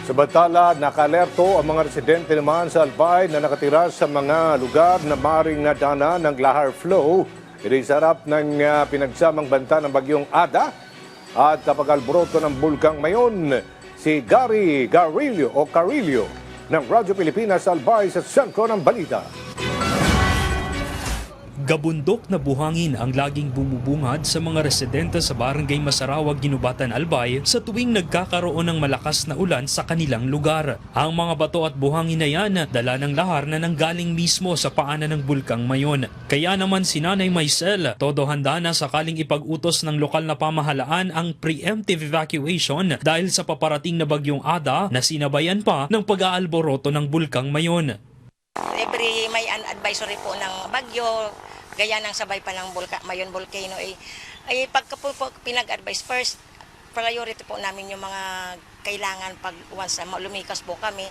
Samantala, naka-alerto ang mga residente naman sa Albay na nakatira sa mga lugar na maring nadana ng lahar flow. Ito'y sa harap ng pinagsamang banta ng bagyong Ada at pag-alboroto ng bulkang Mayon. Si Gary Garillo o Carillo ng Radyo Pilipinas Albay sa sentro ng balita. Gabundok na buhangin ang laging bumubungad sa mga residente sa Barangay Masarawag, Ginubatan, Albay sa tuwing nagkakaroon ng malakas na ulan sa kanilang lugar. Ang mga bato at buhangin na yan dala ng lahar na nanggaling mismo sa paanan ng bulkang Mayon. Kaya naman si Nanay Maisel, todo handa na sakaling ipag-utos ng lokal na pamahalaan ang preemptive evacuation dahil sa paparating na bagyong Ada na sinabayan pa ng pag-aalboroto ng bulkang Mayon. Every may an advisory po ng bagyo, gaya ng sabay pa ng Mayon Volcano, ay pagka po pinag-advise, first priority po namin yung mga kailangan pag once lumikas po kami,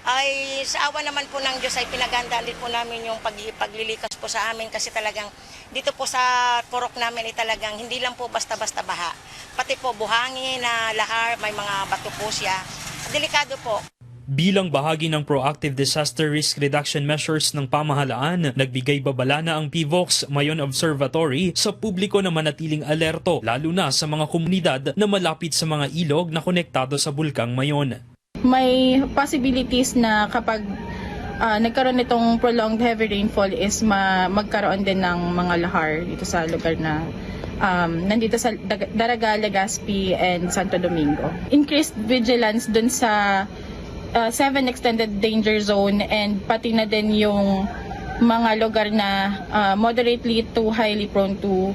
ay sa awa naman po ng Diyos ay pinaghandaan din po namin yung paglilikas po sa amin kasi talagang dito po sa purok namin ay talagang hindi lang po basta-basta baha. Pati po buhangin na lahar, may mga bato po siya. Delikado po. Bilang bahagi ng proactive disaster risk reduction measures ng pamahalaan, nagbigay babala na ang PVOX Mayon Observatory sa publiko na manatiling alerto, lalo na sa mga komunidad na malapit sa mga ilog na konektado sa bulkang Mayon. May possibilities na kapag nagkaroon nitong prolonged heavy rainfall is magkaroon din ng mga lahar dito sa lugar na nandito sa Daraga, Legazpi, and Santo Domingo. Increased vigilance dun sa 7 extended danger zone and pati na din yung mga lugar na moderately to highly prone to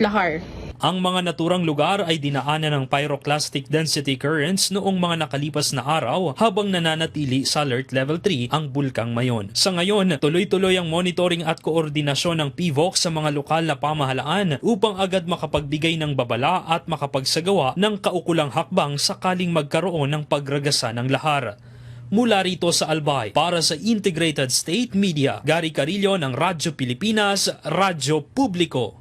lahar. Ang mga naturang lugar ay dinaanan ng pyroclastic density currents noong mga nakalipas na araw habang nananatili sa alert level 3 ang bulkang Mayon. Sa ngayon, tuloy-tuloy ang monitoring at koordinasyon ng PVOX sa mga lokal na pamahalaan upang agad makapagbigay ng babala at makapagsagawa ng kaukulang hakbang sakaling magkaroon ng pagragasa ng lahar. Mula rito sa Albay, para sa Integrated State Media, Gary Carillo ng Radyo Pilipinas, Radyo Publiko.